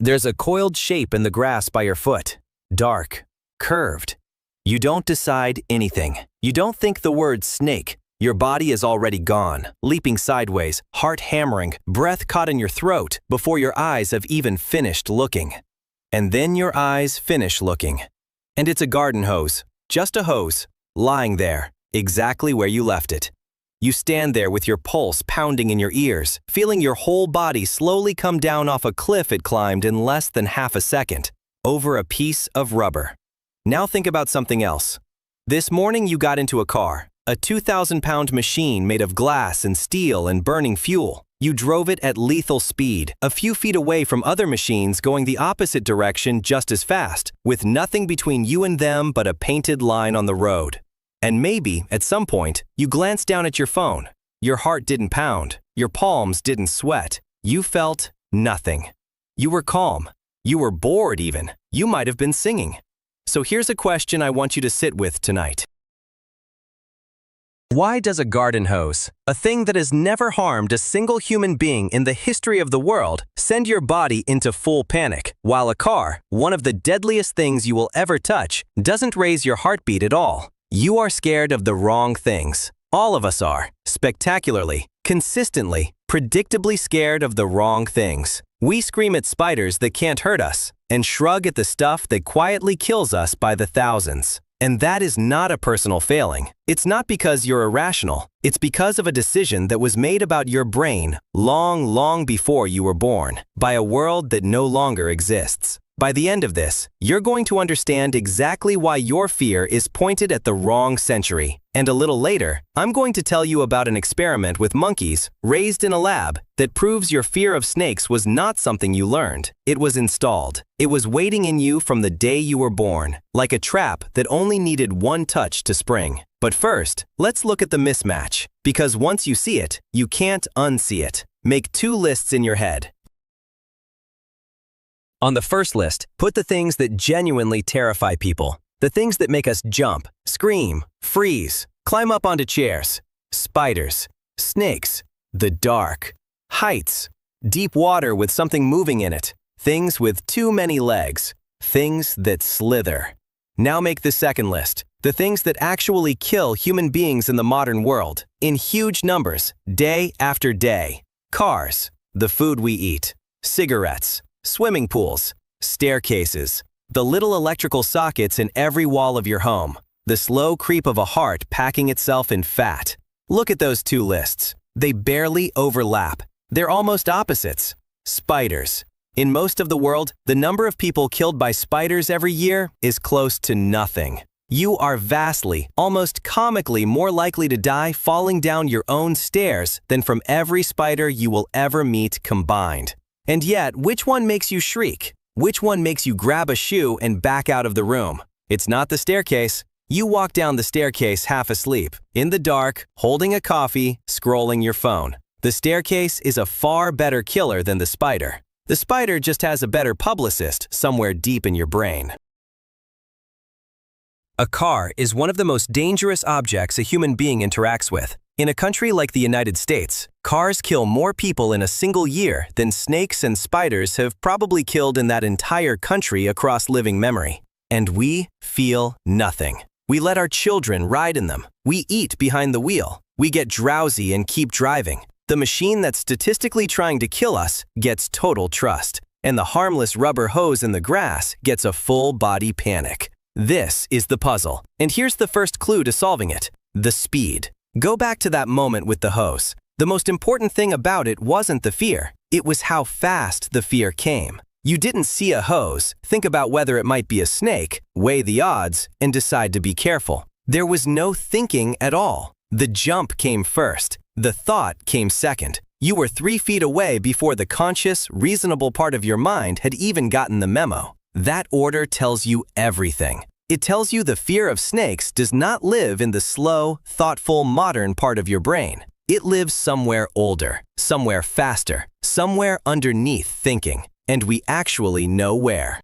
There's a coiled shape in the grass by your foot. Dark. Curved. You don't decide anything. You don't think the word snake. Your body is already gone, leaping sideways, heart hammering, breath caught in your throat before your eyes have even finished looking. And then your eyes finish looking. And it's a garden hose, just a hose, lying there, exactly where you left it. You stand there with your pulse pounding in your ears, feeling your whole body slowly come down off a cliff it climbed in less than half a second, over a piece of rubber. Now think about something else. This morning you got into a car, a 2,000-pound machine made of glass and steel and burning fuel. You drove it at lethal speed, a few feet away from other machines going the opposite direction just as fast, with nothing between you and them but a painted line on the road. And maybe, at some point, you glanced down at your phone. Your heart didn't pound. Your palms didn't sweat. You felt nothing. You were calm. You were bored even. You might have been singing. So here's a question I want you to sit with tonight. Why does a garden hose, a thing that has never harmed a single human being in the history of the world, send your body into full panic, while a car, one of the deadliest things you will ever touch, doesn't raise your heartbeat at all? You are scared of the wrong things. All of us are, spectacularly, consistently, predictably scared of the wrong things. We scream at spiders that can't hurt us, and shrug at the stuff that quietly kills us by the thousands. And that is not a personal failing. It's not because you're irrational. It's because of a decision that was made about your brain long before you were born, by a world that no longer exists. By the end of this, you're going to understand exactly why your fear is pointed at the wrong century. And a little later, I'm going to tell you about an experiment with monkeys raised in a lab that proves your fear of snakes was not something you learned. It was installed. It was waiting in you from the day you were born, like a trap that only needed one touch to spring. But first, let's look at the mismatch. Because once you see it, you can't unsee it. Make two lists in your head. On the first list, put the things that genuinely terrify people. The things that make us jump, scream, freeze, climb up onto chairs. Spiders, snakes, the dark, heights, deep water with something moving in it, things with too many legs, things that slither. Now make the second list. The things that actually kill human beings in the modern world, in huge numbers, day after day. Cars, the food we eat, cigarettes, swimming pools, staircases, the little electrical sockets in every wall of your home, the slow creep of a heart packing itself in fat. Look at those two lists. They barely overlap. They're almost opposites. Spiders. In most of the world, the number of people killed by spiders every year is close to nothing. You are vastly, almost comically more likely to die falling down your own stairs than from every spider you will ever meet combined. And yet, which one makes you shriek? Which one makes you grab a shoe and back out of the room? It's not the staircase. You walk down the staircase half asleep, in the dark, holding a coffee, scrolling your phone. The staircase is a far better killer than the spider. The spider just has a better publicist somewhere deep in your brain. A car is one of the most dangerous objects a human being interacts with. In a country like the United States, cars kill more people in a single year than snakes and spiders have probably killed in that entire country across living memory. And we feel nothing. We let our children ride in them. We eat behind the wheel. We get drowsy and keep driving. The machine that's statistically trying to kill us gets total trust. And the harmless rubber hose in the grass gets a full-body panic. This is the puzzle. And here's the first clue to solving it: the speed. Go back to that moment with the hose. The most important thing about it wasn't the fear. It was how fast the fear came. You didn't see a hose, think about whether it might be a snake, weigh the odds, and decide to be careful. There was no thinking at all. The jump came first. The thought came second. You were 3 feet away before the conscious, reasonable part of your mind had even gotten the memo. That order tells you everything. It tells you the fear of snakes does not live in the slow, thoughtful, modern part of your brain. It lives somewhere older, somewhere faster, somewhere underneath thinking, and we actually know where.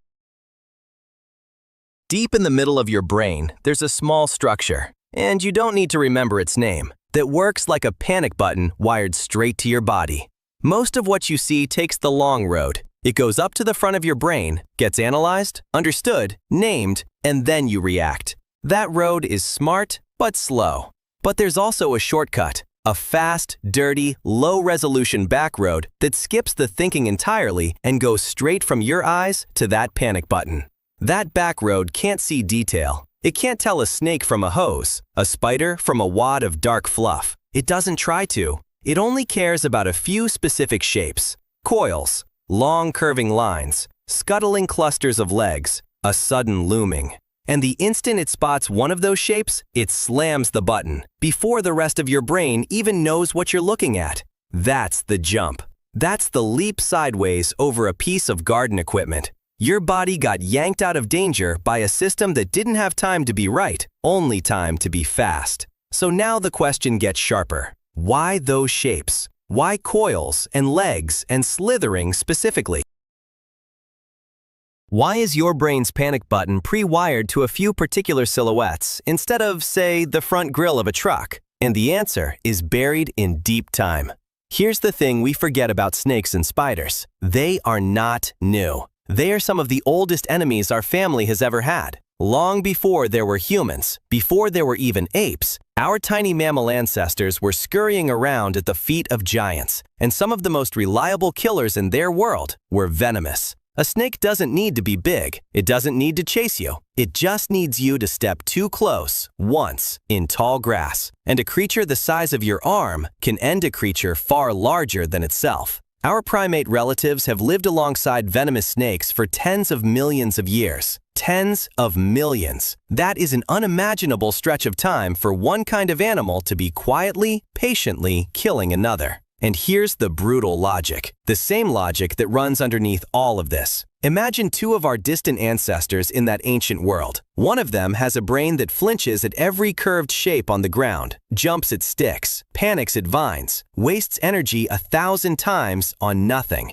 Deep in the middle of your brain, there's a small structure, and you don't need to remember its name, that works like a panic button wired straight to your body. Most of what you see takes the long road. It goes up to the front of your brain, gets analyzed, understood, named, and then you react. That road is smart, but slow. But there's also a shortcut, a fast, dirty, low-resolution back road that skips the thinking entirely and goes straight from your eyes to that panic button. That back road can't see detail. It can't tell a snake from a hose, a spider from a wad of dark fluff. It doesn't try to. It only cares about a few specific shapes: coils, long curving lines, scuttling clusters of legs, a sudden looming. And the instant it spots one of those shapes, it slams the button, before the rest of your brain even knows what you're looking at. That's the jump. That's the leap sideways over a piece of garden equipment. Your body got yanked out of danger by a system that didn't have time to be right, only time to be fast. So now the question gets sharper. Why those shapes? Why coils and legs and slithering specifically? Why is your brain's panic button pre-wired to a few particular silhouettes instead of, say, the front grille of a truck? And the answer is buried in deep time. Here's the thing we forget about snakes and spiders. They are not new. They are some of the oldest enemies our family has ever had. Long before there were humans, before there were even apes, our tiny mammal ancestors were scurrying around at the feet of giants, and some of the most reliable killers in their world were venomous. A snake doesn't need to be big. It doesn't need to chase you. It just needs you to step too close, once, in tall grass. And a creature the size of your arm can end a creature far larger than itself. Our primate relatives have lived alongside venomous snakes for tens of millions of years. Tens of millions. That is an unimaginable stretch of time for one kind of animal to be quietly, patiently killing another. And here's the brutal logic, the same logic that runs underneath all of this. Imagine two of our distant ancestors in that ancient world. One of them has a brain that flinches at every curved shape on the ground, jumps at sticks, panics at vines, wastes energy 1,000 times on nothing.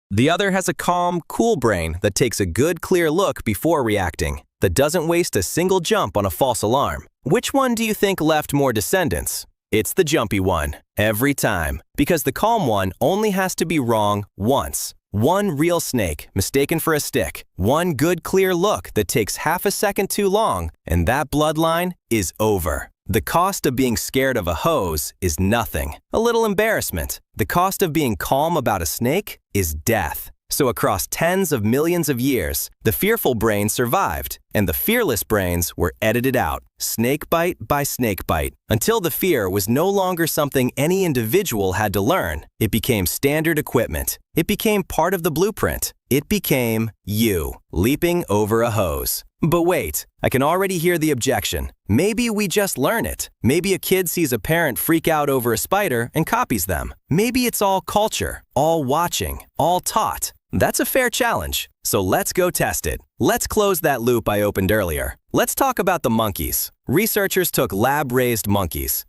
The other has a calm, cool brain that takes a good, clear look before reacting, that doesn't waste a single jump on a false alarm. Which one do you think left more descendants? It's the jumpy one, every time, because the calm one only has to be wrong once. One real snake mistaken for a stick, one good clear look that takes half a second too long, and that bloodline is over. The cost of being scared of a hose is nothing, a little embarrassment. The cost of being calm about a snake is death. So across tens of millions of years, the fearful brain survived, and the fearless brains were edited out, snake bite by snake bite, until the fear was no longer something any individual had to learn. It became standard equipment. It became part of the blueprint. It became you, leaping over a hose. But wait, I can already hear the objection. Maybe we just learn it. Maybe a kid sees a parent freak out over a spider and copies them. Maybe it's all culture, all watching, all taught. That's a fair challenge, so let's go test it. Let's close that loop I opened earlier. Let's talk about the monkeys. Researchers took lab-raised monkeys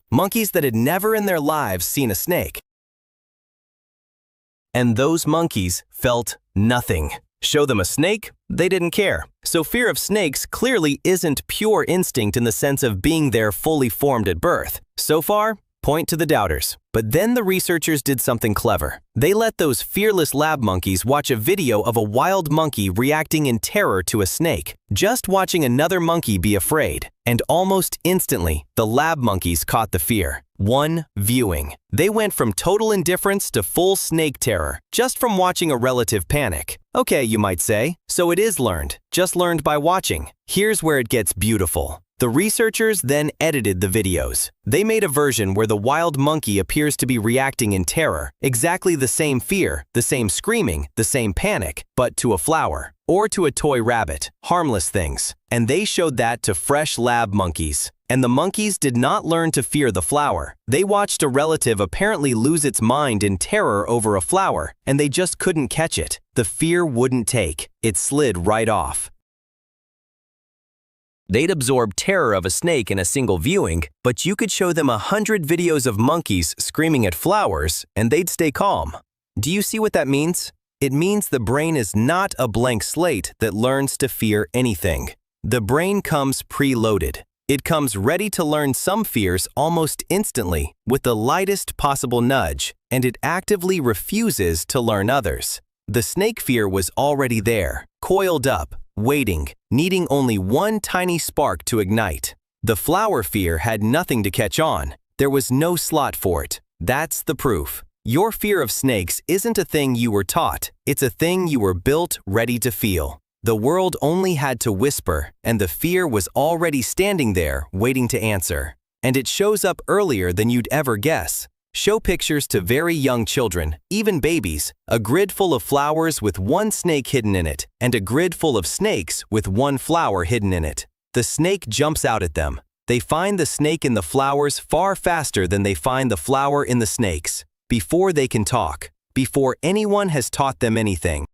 that had never in their lives seen a snake. And those monkeys felt nothing. Show them a snake, they didn't care. So fear of snakes clearly isn't pure instinct in the sense of being there fully formed at birth. So far, point to the doubters. But then the researchers did something clever. They let those fearless lab monkeys watch a video of a wild monkey reacting in terror to a snake, just watching another monkey be afraid. And almost instantly, the lab monkeys caught the fear. One viewing. They went from total indifference to full snake terror, just from watching a relative panic. Okay, you might say, so it is learned, just learned by watching. Here's where it gets beautiful. The researchers then edited the videos. They made a version where the wild monkey appears to be reacting in terror, exactly the same fear, the same screaming, the same panic, but to a flower, or to a toy rabbit, harmless things. And they showed that to fresh lab monkeys. And the monkeys did not learn to fear the flower. They watched a relative apparently lose its mind in terror over a flower, and they just couldn't catch it. The fear wouldn't take. It slid right off. They'd absorb terror of a snake in a single viewing, but you could show them 100 videos of monkeys screaming at flowers, and they'd stay calm. Do you see what that means? It means the brain is not a blank slate that learns to fear anything. The brain comes preloaded. It comes ready to learn some fears almost instantly with the lightest possible nudge, and it actively refuses to learn others. The snake fear was already there, coiled up, waiting, needing only one tiny spark to ignite. The flower fear had nothing to catch on. There was no slot for it. That's the proof. Your fear of snakes isn't a thing you were taught. It's a thing you were built ready to feel. The world only had to whisper, and the fear was already standing there, waiting to answer. And it shows up earlier than you'd ever guess. Show pictures to very young children, even babies, a grid full of flowers with one snake hidden in it, and a grid full of snakes with one flower hidden in it. The snake jumps out at them. They find the snake in the flowers far faster than they find the flower in the snakes, before they can talk, before anyone has taught them anything.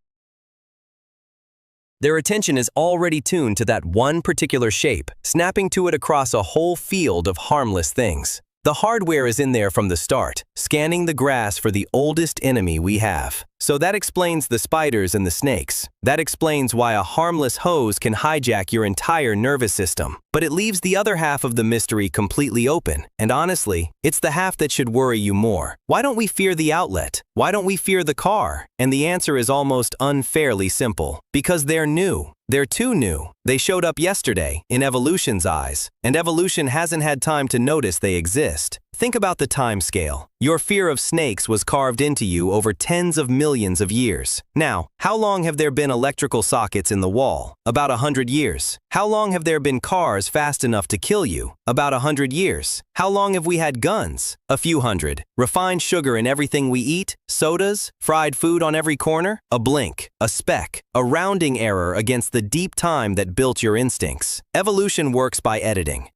Their attention is already tuned to that one particular shape, snapping to it across a whole field of harmless things. The hardware is in there from the start, scanning the grass for the oldest enemy we have. So that explains the spiders and the snakes. That explains why a harmless hose can hijack your entire nervous system. But it leaves the other half of the mystery completely open. And honestly, it's the half that should worry you more. Why don't we fear the outlet? Why don't we fear the car? And the answer is almost unfairly simple. Because they're new. They're too new. They showed up yesterday, in evolution's eyes, and evolution hasn't had time to notice they exist. Think about the time scale. Your fear of snakes was carved into you over tens of millions of years. Now, how long have there been electrical sockets in the wall? About 100 years. How long have there been cars fast enough to kill you? About 100 years. How long have we had guns? A few hundred. Refined sugar in everything we eat? Sodas? Fried food on every corner? A blink. A speck. A rounding error against the deep time that built your instincts. Evolution works by editing.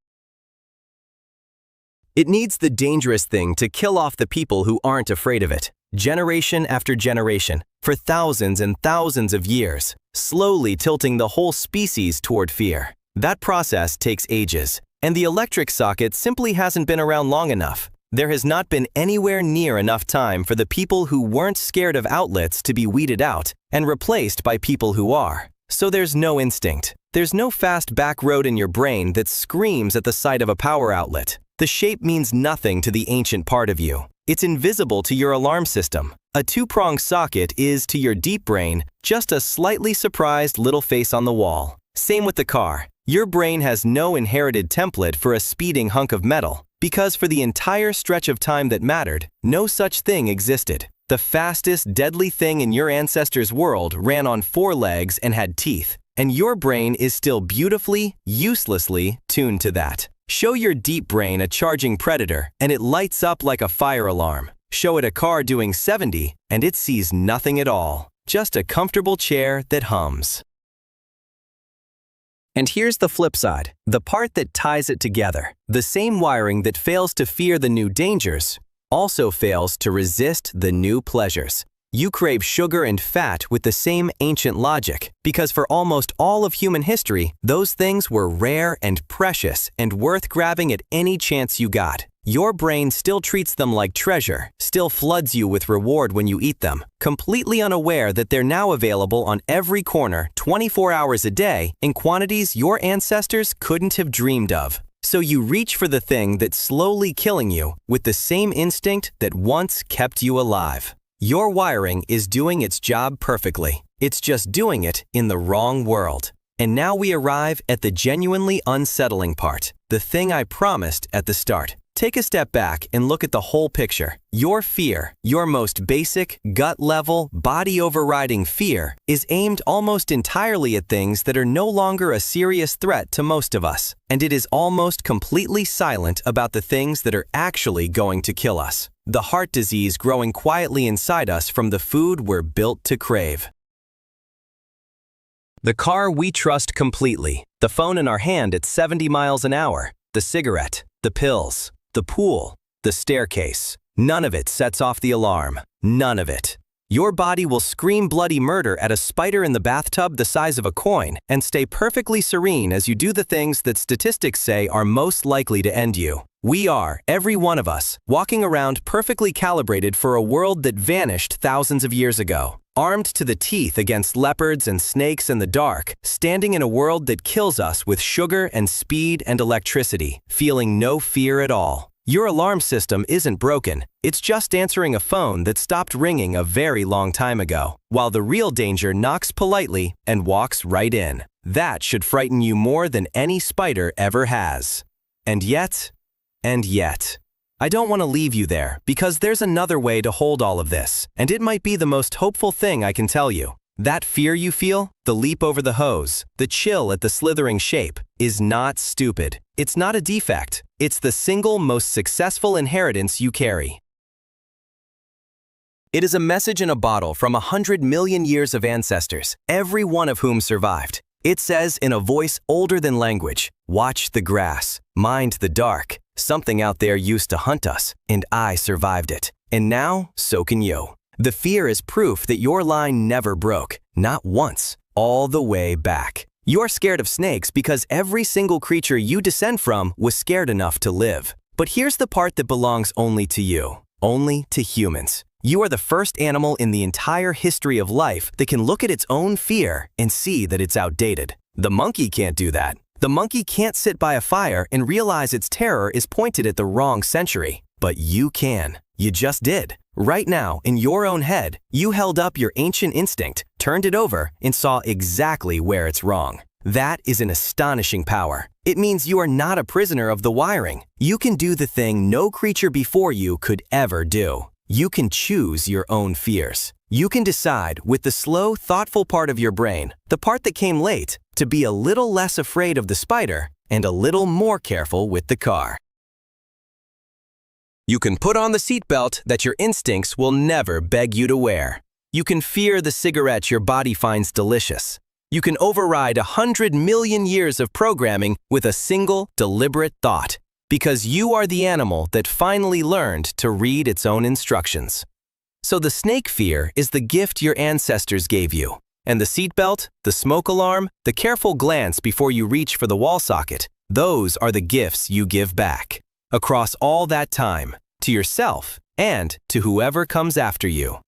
It needs the dangerous thing to kill off the people who aren't afraid of it, generation after generation, for thousands and thousands of years, slowly tilting the whole species toward fear. That process takes ages, and the electric socket simply hasn't been around long enough. There has not been anywhere near enough time for the people who weren't scared of outlets to be weeded out and replaced by people who are. So there's no instinct. There's no fast back road in your brain that screams at the sight of a power outlet. The shape means nothing to the ancient part of you. It's invisible to your alarm system. A two-pronged socket is, to your deep brain, just a slightly surprised little face on the wall. Same with the car. Your brain has no inherited template for a speeding hunk of metal, because for the entire stretch of time that mattered, no such thing existed. The fastest, deadly thing in your ancestors' world ran on 4 legs and had teeth, and your brain is still beautifully, uselessly tuned to that. Show your deep brain a charging predator, and it lights up like a fire alarm. Show it a car doing 70, and it sees nothing at all. Just a comfortable chair that hums. And here's the flip side, the part that ties it together. The same wiring that fails to fear the new dangers also fails to resist the new pleasures. You crave sugar and fat with the same ancient logic, because for almost all of human history, those things were rare and precious and worth grabbing at any chance you got. Your brain still treats them like treasure, still floods you with reward when you eat them, completely unaware that they're now available on every corner 24 hours a day in quantities your ancestors couldn't have dreamed of. So you reach for the thing that's slowly killing you with the same instinct that once kept you alive. Your wiring is doing its job perfectly. It's just doing it in the wrong world. And now we arrive at the genuinely unsettling part, the thing I promised at the start. Take a step back and look at the whole picture. Your fear, your most basic, gut-level, body-overriding fear, is aimed almost entirely at things that are no longer a serious threat to most of us. And it is almost completely silent about the things that are actually going to kill us. The heart disease growing quietly inside us from the food we're built to crave. The car we trust completely. The phone in our hand at 70 miles an hour. The cigarette. The pills. The pool. The staircase. None of it sets off the alarm. None of it. Your body will scream bloody murder at a spider in the bathtub the size of a coin and stay perfectly serene as you do the things that statistics say are most likely to end you. We are, every one of us, walking around perfectly calibrated for a world that vanished thousands of years ago. Armed to the teeth against leopards and snakes in the dark, standing in a world that kills us with sugar and speed and electricity, feeling no fear at all. Your alarm system isn't broken, it's just answering a phone that stopped ringing a very long time ago, while the real danger knocks politely and walks right in. That should frighten you more than any spider ever has. And yet, I don't want to leave you there, because there's another way to hold all of this, and it might be the most hopeful thing I can tell you. That fear you feel, the leap over the hose, the chill at the slithering shape, is not stupid. It's not a defect. It's the single most successful inheritance you carry. It is a message in a bottle from 100 million years of ancestors, every one of whom survived. It says in a voice older than language, "Watch the grass, mind the dark. Something out there used to hunt us, and I survived it. And now, so can you." The fear is proof that your line never broke, not once, all the way back. You're scared of snakes because every single creature you descend from was scared enough to live. But here's the part that belongs only to you, only to humans. You are the first animal in the entire history of life that can look at its own fear and see that it's outdated. The monkey can't do that. The monkey can't sit by a fire and realize its terror is pointed at the wrong century. But you can. You just did. Right now, in your own head, you held up your ancient instinct, turned it over, and saw exactly where it's wrong. That is an astonishing power. It means you are not a prisoner of the wiring. You can do the thing no creature before you could ever do. You can choose your own fears. You can decide, with the slow, thoughtful part of your brain, the part that came late, to be a little less afraid of the spider and a little more careful with the car. You can put on the seatbelt that your instincts will never beg you to wear. You can fear the cigarette your body finds delicious. You can override 100 million years of programming with a single, deliberate thought, because you are the animal that finally learned to read its own instructions. So the snake fear is the gift your ancestors gave you, and the seatbelt, the smoke alarm, the careful glance before you reach for the wall socket, those are the gifts you give back. Across all that time, to yourself and to whoever comes after you.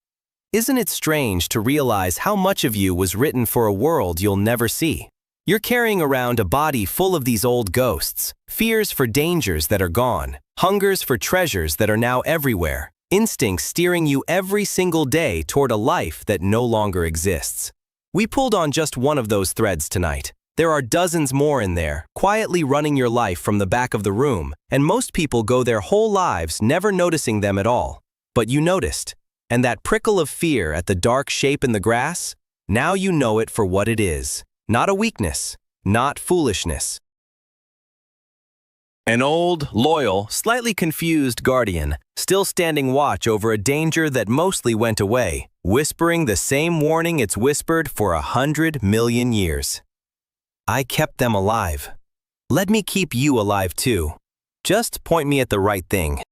Isn't it strange to realize how much of you was written for a world you'll never see? You're carrying around a body full of these old ghosts, fears for dangers that are gone, hungers for treasures that are now everywhere, instincts steering you every single day toward a life that no longer exists. We pulled on just one of those threads tonight. There are dozens more in there, quietly running your life from the back of the room, and most people go their whole lives never noticing them at all. But you noticed. And that prickle of fear at the dark shape in the grass? Now you know it for what it is. Not a weakness, not foolishness. An old, loyal, slightly confused guardian, still standing watch over a danger that mostly went away, whispering the same warning it's whispered for 100 million years. I kept them alive. Let me keep you alive too. Just point me at the right thing.